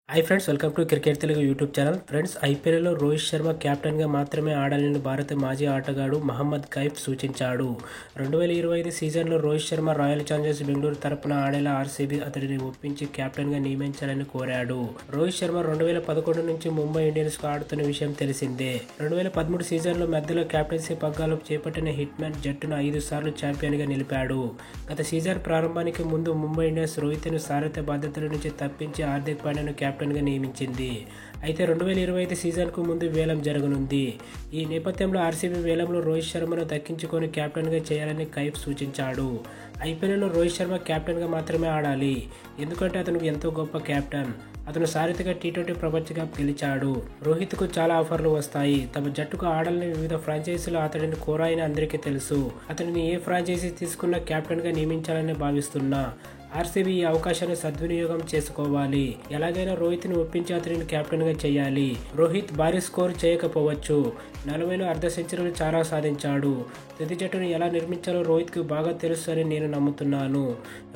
Hi friends, welcome to cricket Telugu YouTube channel. Friends, ఐపీఎల్లో రోహిత్ శర్మ కెప్టెన్గా మాత్రమే ఆడాలని భారత మాజీ ఆటగాడు మహమ్మద్ కైఫ్ సూచించాడు. 2025 సీజన్లో రోహిత్ శర్మ రాయల్ ఛాలెంజర్స్ బెంగళూరు తరపున ఆడేలా ఆర్సీబీ అతడిని ఒప్పించి కెప్టెన్గా నియమించాలని కోరాడు. రోహిత్ శర్మ 2011 నుంచి ముంబై ఇండియన్స్కు ఆడుతున్న విషయం తెలిసిందే. 2013 సీజన్లో మధ్యలో కెప్టెన్సీ పగ్గాలు చేపట్టిన హిట్ మ్యాన్ జట్టును 5 సార్లు ఛాంపియన్గా నిలిపాడు. గత సీజన్ ప్రారంభానికి ముందు ముంబై ఇండియన్స్ రోహిత్ను సారథ్య బాధ్యతల నుంచి తప్పించి హార్దిక్ పాండ్యాను కెప్టెన్గా నియమించింది. అయితే 2025 సీజన్కు ముందు వేలం జరగనుంది. ఈ నేపథ్యంలో ఆర్సీబీ వేలంలో రోహిత్ శర్మను దక్కించుకొని కెప్టెన్గా చేయాలని కైఫ్ సూచించాడు. ఐపీఎల్లో రోహిత్ శర్మ కెప్టెన్గా మాత్రమే ఆడాలి, ఎందుకంటే అతను ఎంతో గొప్ప కెప్టెన్. అతను సారథిగా టీ20 ప్రపంచ కప్ గెలిచాడు. రోహిత్కు చాలా ఆఫర్లు వస్తాయి. తమ జట్టుకు ఆడాలని వివిధ ఫ్రాంచైజీలు అతడిని కోరాయని అందరికీ తెలుసు. అతడిని ఏ ఫ్రాంచైజీ తీసుకున్నా కెప్టెన్గా నియమించాలని భావిస్తున్నా. ఆర్సీబీ ఈ అవకాశాన్ని సద్వినియోగం చేసుకోవాలి. ఎలాగైనా రోహిత్ని ఒప్పించి అతడిని కెప్టెన్గా చేయాలి. రోహిత్ భారీ స్కోర్ చేయకపోవచ్చు, 40లో అర్ధ సెంచరీలు చాలా సాధించాడు. తుది జట్టును ఎలా నిర్మించాలో రోహిత్కు బాగా తెలుసు అని నేను నమ్ముతున్నాను.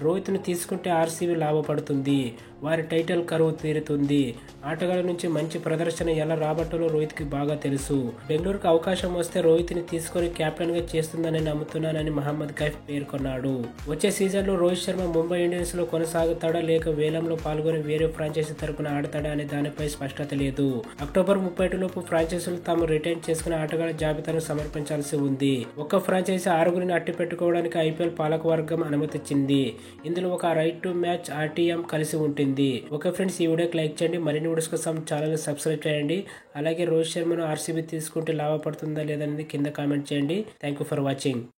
రోహిత్ను తీసుకుంటే ఆర్సీబీ లాభపడుతుంది, వారి టైటిల్ కరువు తీరుతుంది. ఆటగాళ్ల నుంచి మంచి ప్రదర్శన ఎలా రాబట్టాలో రోహిత్కి బాగా తెలుసు. బెంగళూరుకు అవకాశం వస్తే రోహిత్ని తీసుకొని కెప్టెన్గా చేస్తుందని నమ్ముతున్నానని మహమ్మద్ కైఫ్ పేర్కొన్నాడు. వచ్చే సీజన్లో రోహిత్ శర్మ ముంబై ఇండియన్స్ లో కొనసాగుతాడా లేక వేలంలో పాల్గొని వేరే ఫ్రాంచైజీ తరపున ఆడతాడా అనే దానిపై స్పష్టత లేదు. అక్టోబర్ 31 లోపు ఫ్రాంచైజీలు తాము రిటైన్ చేసుకున్న ఆటగాళ్ల జాబితాను సమర్పించాల్సి ఉంది. ఒక్క ఫ్రాంచైజీ 6గురిని అట్టి పెట్టుకోవడానికి ఐపీఎల్ పాలకవర్గం అనుమతిచ్చింది. ఇందులో ఒక రైట్ టు మ్యాచ్ ఆర్టీఎం కలిసి ఉంటుంది. ఓకే ఫ్రెండ్స్, ఈ వీడియోకి లైక్ చేయండి. మరిన్ని వీడియోస్ కోసం ఛానల్ సబ్స్క్రైబ్ చేయండి. అలాగే రోహిత్ శర్మను ఆర్సీబీ తీసుకుంటే లాభపడుతుందా లేదనేది కింద కామెంట్ చేయండి. Thank you for watching.